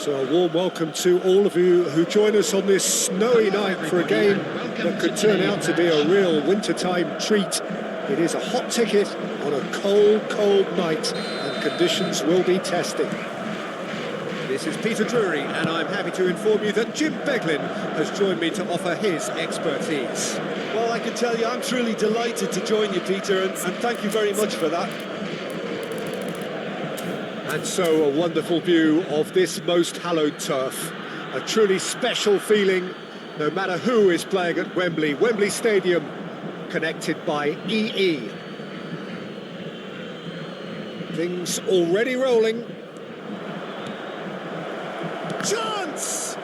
So a warm welcome to all of you who join us on this snowy night for a game that could turn out to be a real wintertime treat. It is a hot ticket on a cold, cold night, and conditions will be testing. This is Peter Drury, and I'm happy to inform you that Jim Beglin has joined me to offer his expertise. Well, I can tell you I'm truly delighted to join you, Peter, and thank you very much for that. And so a wonderful view of this most hallowed turf. A truly special feeling, no matter who is playing at Wembley. Wembley Stadium, connected by EE. Things already rolling. Chance!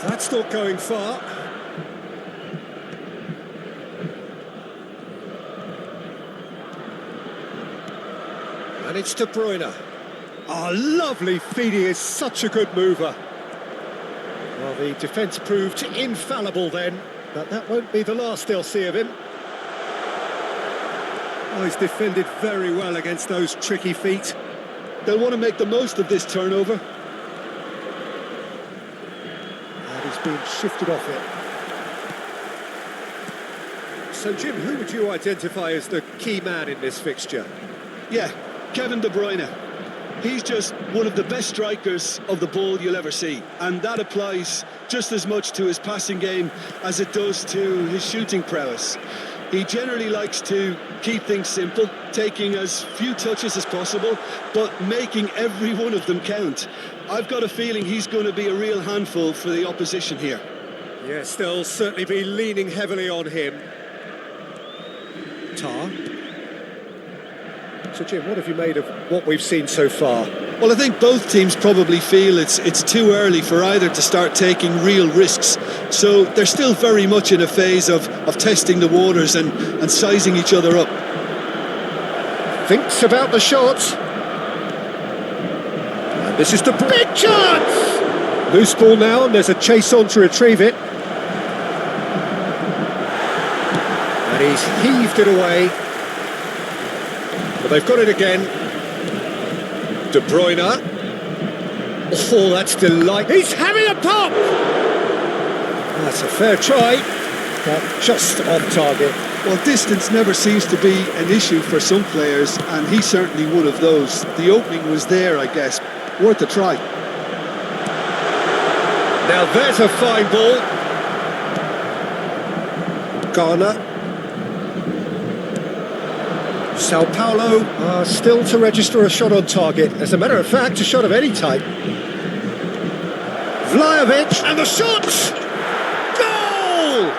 That's not going far. And it's De Bruyne. Oh, lovely feed, he is such a good mover. Well, the defence proved infallible then, but that won't be the last they'll see of him. Oh, he's defended very well against those tricky feet. They'll want to make the most of this turnover. And he's been shifted off it. So, Jim, who would you identify as the key man in this fixture? Yeah, Kevin De Bruyne. He's just one of the best strikers of the ball you'll ever see, and that applies just as much to his passing game as it does to his shooting prowess. He generally likes to keep things simple, taking as few touches as possible, but making every one of them count. I've got a feeling he's going to be a real handful for the opposition here. Yes, they'll certainly be leaning heavily on him. Tar. So, Jim, what have you made of what we've seen so far? Well, I think both teams probably feel it's too early for either to start taking real risks. So they're still very much in a phase of testing the waters and sizing each other up. Thinks about the shot. And this is the big chance! Loose ball now, and there's a chase on to retrieve it. And he's heaved it away. But they've got it again. De Bruyne. Oh, that's delightful. He's having a pop! That's a fair try, but just off target. Well, distance never seems to be an issue for some players, and he's certainly one of those. The opening was there, I guess. Worth a try. Now there's a fine ball. Ghana. Sao Paulo are still to register a shot on target. As a matter of fact, a shot of any type. Vlahovic, and the shot! Goal!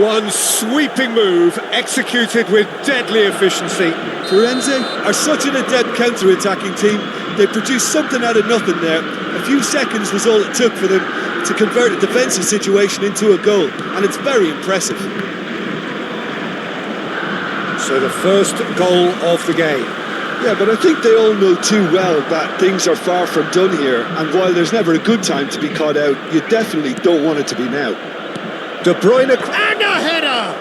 One sweeping move, executed with deadly efficiency. Fiorentina are such an adept counter-attacking team. They produced something out of nothing there. A few seconds was all it took for them to convert a defensive situation into a goal, and it's very impressive. So the first goal of the game. Yeah, but I think they all know too well that things are far from done here, and while there's never a good time to be caught out, you definitely don't want it to be now. De Bruyne, and a header!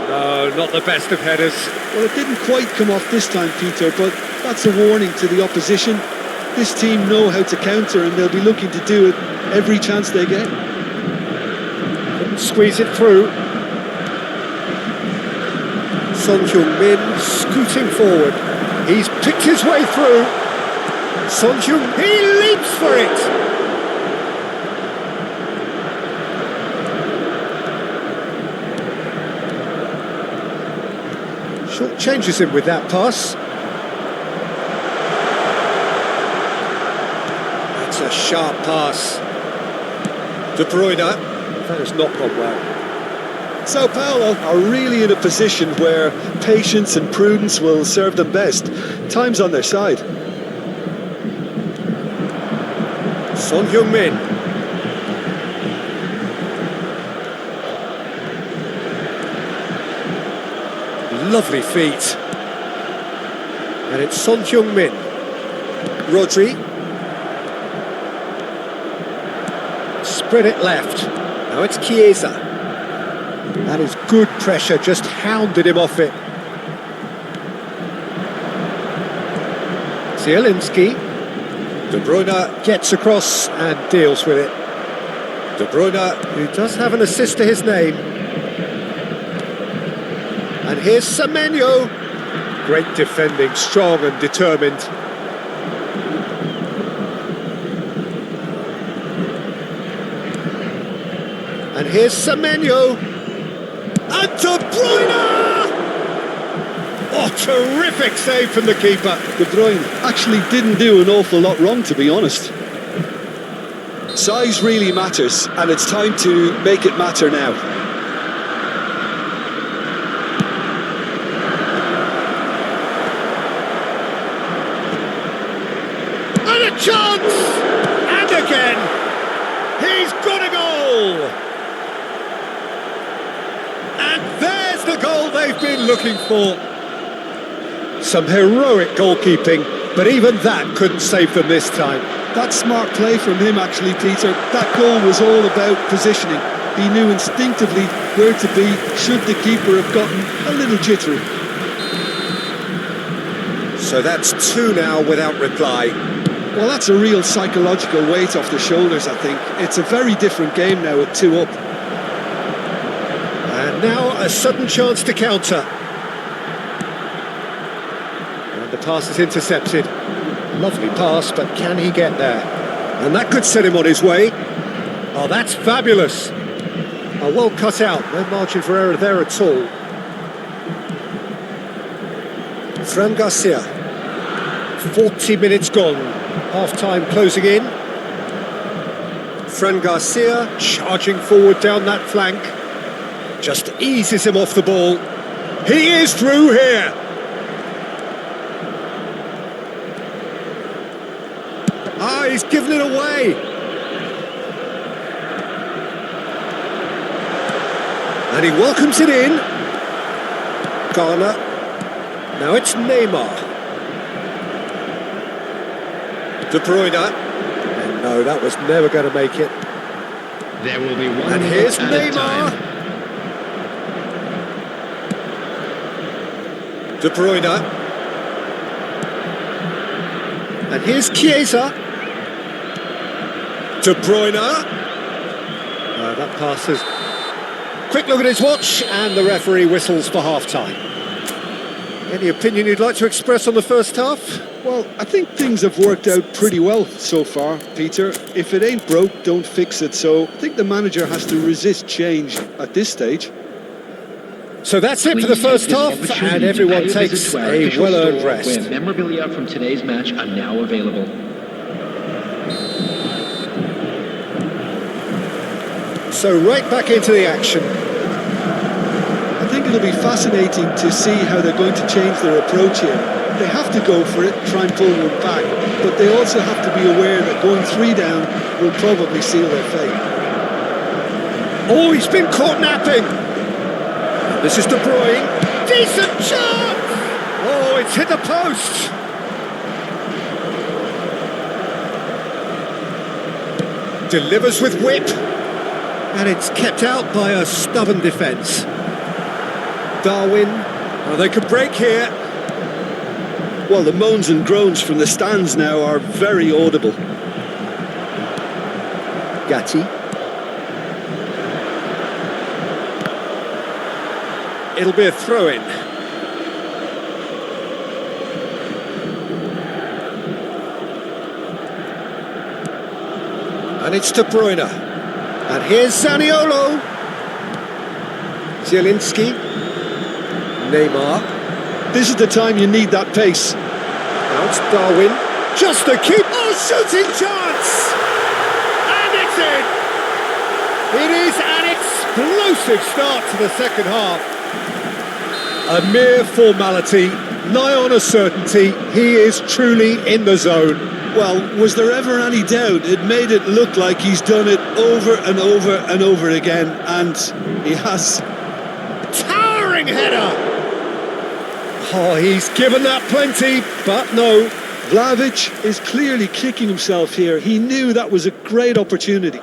No, not the best of headers. Well, it didn't quite come off this time, Peter, but that's a warning to the opposition. This team know how to counter, and they'll be looking to do it every chance they get. Couldn't squeeze it through. Son Heung-min scooting forward. He's picked his way through. Son Heung, he leaps for it! Short changes him with that pass. That's a sharp pass. De Bruyne. That has not gone well. Sao Paulo are really in a position where patience and prudence will serve them best. Time's on their side. Son Heung-min. Lovely feet. And it's Son Heung-min. Rodri. Spread it left. Now it's Chiesa. That is good pressure, just hounded him off it. Zielinski. De Bruyne gets across and deals with it. De Bruyne, who does have an assist to his name. And here's Semenyo. Great defending, strong and determined. And here's Semenyo. And De Bruyne! Oh, terrific save from the keeper. De Bruyne actually didn't do an awful lot wrong, to be honest. Size really matters, and it's time to make it matter now. And a chance! And again! He's got a goal! And there's the goal they've been looking for. Some heroic goalkeeping, but even that couldn't save them this time. That's smart play from him, actually, Peter. That goal was all about positioning. He knew instinctively where to be should the keeper have gotten a little jittery. So that's 2 now without reply. Well, that's a real psychological weight off the shoulders, I think. It's a very different game now at 2 up. And now a sudden chance to counter. And the pass is intercepted. Lovely pass, but can he get there? And that could set him on his way. Oh, that's fabulous. Oh, well cut out. No margin for error there at all. Fran Garcia. 40 minutes gone. Half-time closing in. Fran Garcia charging forward down that flank. Just eases him off the ball. He is through here. Ah, he's given it away. And he welcomes it in. Ghana. Now it's Neymar. De Bruyne. And no, that was never going to make it. There will be one. And here's Neymar. De Bruyne. And here's Chiesa. De Bruyne. That passes. Quick look at his watch, and the referee whistles for half-time. Any opinion you'd like to express on the first half? Well, I think things have worked out pretty well so far, Peter. If it ain't broke, don't fix it. So I think the manager has to resist change at this stage. So that's it for the first half, and everyone takes a well-earned rest. Where memorabilia from today's match are now available. So right back into the action. I think it'll be fascinating to see how they're going to change their approach here. They have to go for it, try and pull one back, but they also have to be aware that going 3 down will probably seal their fate. Oh, he's been caught napping. This is De Bruyne. Decent chance! Oh, it's hit the post. Delivers with whip. And it's kept out by a stubborn defence. Darwin. Oh, they could break here. Well, the moans and groans from the stands now are very audible. Gatti. It'll be a throw-in. And it's De Bruyne. And here's Zaniolo. Zielinski. Neymar. This is the time you need that pace. Now it's Darwin. Just a keep. Oh, shooting chance! And it's in! It is an explosive start to the second half. A mere formality, nigh on a certainty. He is truly in the zone. Well, was there ever any doubt? It made it look like he's done it over and over and over again, and he has. Towering header! Oh, he's given that plenty, but no. Vlahovic is clearly kicking himself here. He knew that was a great opportunity.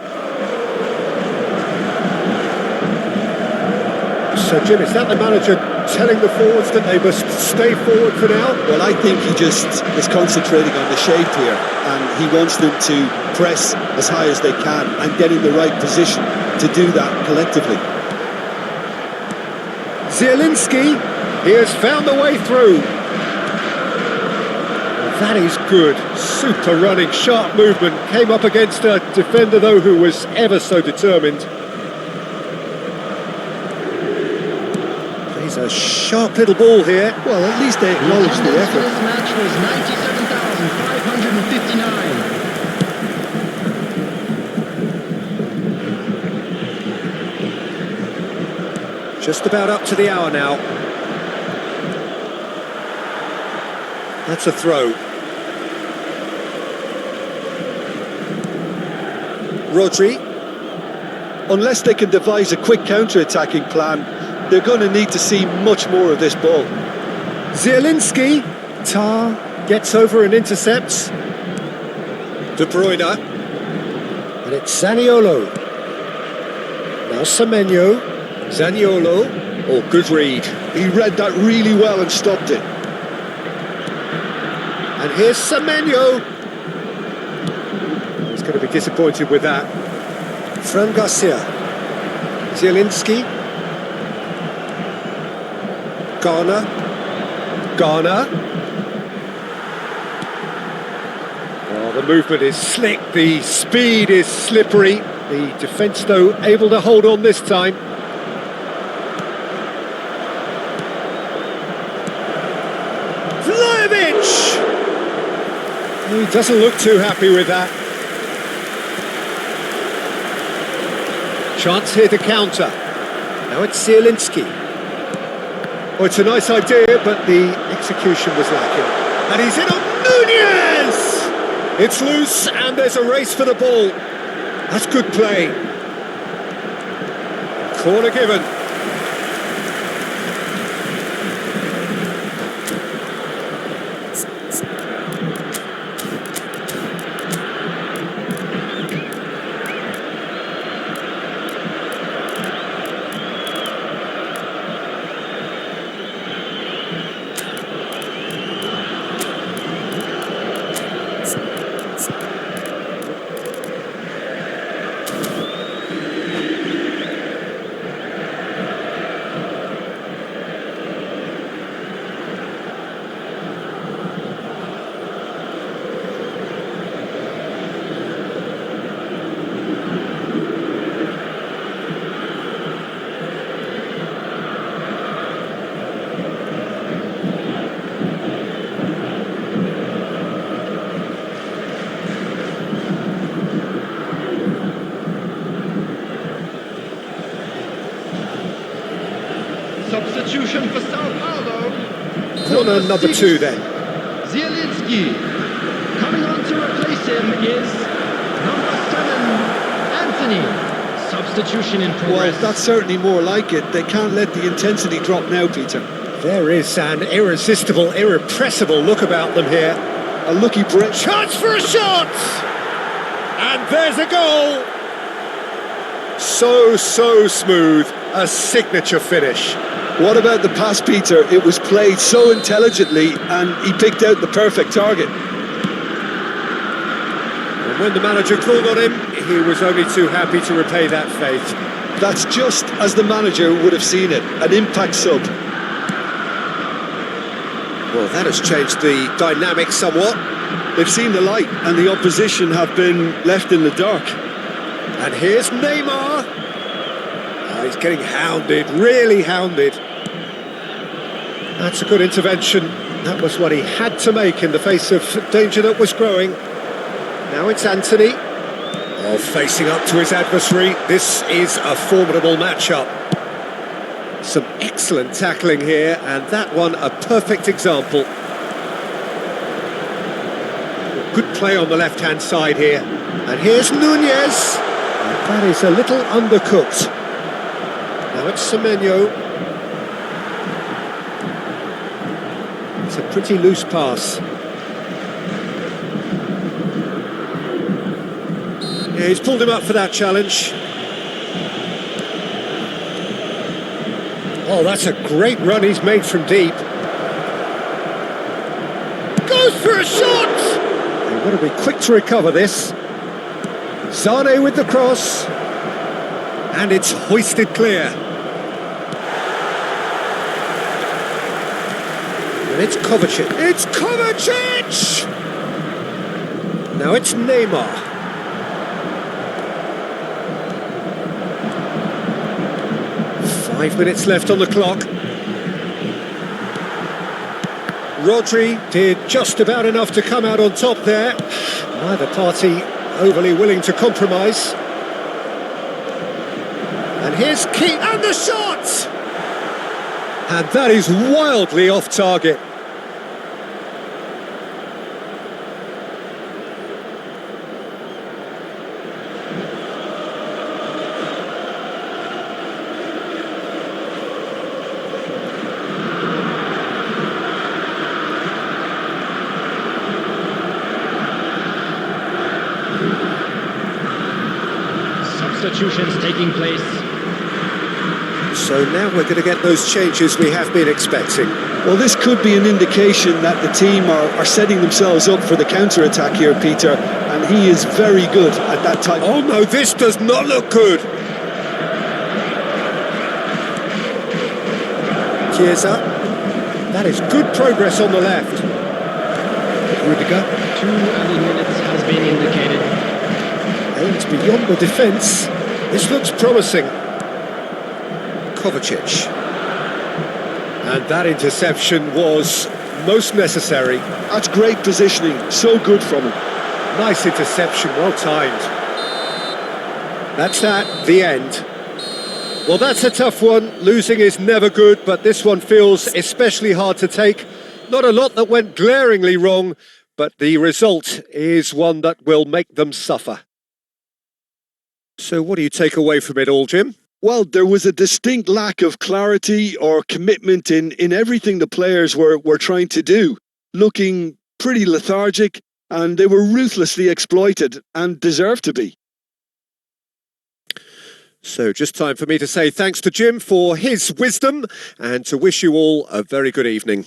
So, Jim, is that the manager telling the forwards that they must stay forward for now? Well, I think he just is concentrating on the shape here, and he wants them to press as high as they can and get in the right position to do that collectively. Zielinski, he has found the way through. That is good. Super running, sharp movement. Came up against a defender, though, who was ever so determined. Plays a sharp little ball here. Well, at least they acknowledge the effort. This match was 97,559. Just about up to the hour now. That's a throw. Rodri. Unless they can devise a quick counter-attacking plan, they're going to need to see much more of this ball. Zielinski. Tar gets over and intercepts. De Bruyne. And it's Zaniolo. Now Semenyo. Zaniolo. Oh, good read. He read that really well and stopped it. And here's Semenyo. He's going to be disappointed with that. Fran Garcia. Zielinski. Garner. Oh, the movement is slick, the speed is slippery. The defence, though, able to hold on this time. He doesn't look too happy with that. Chance here to counter. Now it's Zielinski. Oh, it's a nice idea, but the execution was lacking. And he's in on Nunez! It's loose, and there's a race for the ball. That's good play. Corner given. Substitution for Sao Paulo. Corner number 2 then. Zielinski. Coming on to replace him is number 7, Anthony. Substitution in progress. Well, that's certainly more like it. They can't let the intensity drop now, Peter. There is an irresistible, irrepressible look about them here. A lucky break. Chance for a shot! And there's a goal! So smooth. A signature finish. What about the pass, Peter? It was played so intelligently and he picked out the perfect target. And when the manager called on him, he was only too happy to repay that faith. That's just as the manager would have seen it, an impact sub. Well, that has changed the dynamic somewhat. They've seen the light and the opposition have been left in the dark. And here's Neymar. Oh, he's getting hounded, really hounded. That's a good intervention. That was what he had to make in the face of danger that was growing. Now it's Anthony. Oh, facing up to his adversary. This is a formidable matchup. Some excellent tackling here, and that one a perfect example. Good play on the left-hand side here. And here's Nunez. That is a little undercooked. Now it's Semenyo. It's a pretty loose pass. Yeah, he's pulled him up for that challenge. Oh, that's a great run he's made from deep. Goes for a shot! They've got to be quick to recover this. Sane with the cross. And it's hoisted clear. And it's Kovacic. It's Kovacic! Now it's Neymar. Five minutes left on the clock. Rodri did just about enough to come out on top there. Neither party overly willing to compromise. And here's Keane, and the shot! And that is wildly off target. Substitutions taking place. So now we're going to get those changes we have been expecting. Well, this could be an indication that the team are setting themselves up for the counter-attack here, Peter, and he is very good at that type. Oh no, this does not look good. Chiesa. That is good progress on the left. Rudiger. 2 early minutes has been indicated. Aims beyond the defence. This looks promising. Kovacic. And that interception was most necessary. That's great positioning, so good from him. Nice interception, well timed. That's that, the end. Well, that's a tough one. Losing is never good, but this one feels especially hard to take. Not a lot that went glaringly wrong, but the result is one that will make them suffer. So what do you take away from it all, Jim? Well, there was a distinct lack of clarity or commitment in everything the players were trying to do. Looking pretty lethargic, and they were ruthlessly exploited and deserved to be. So just time for me to say thanks to Jim for his wisdom and to wish you all a very good evening.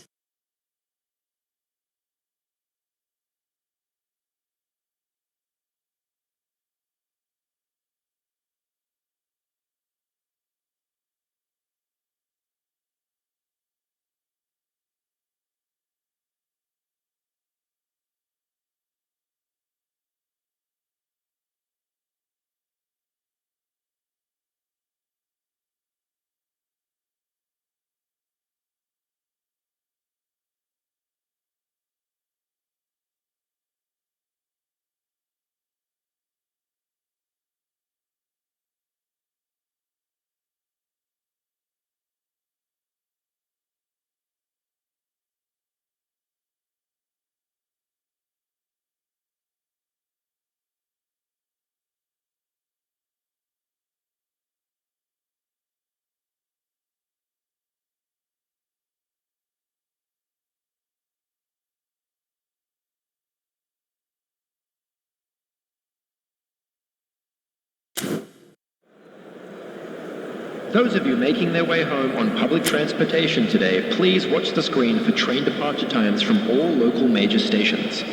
Those of you making their way home on public transportation today, please watch the screen for train departure times from all local major stations.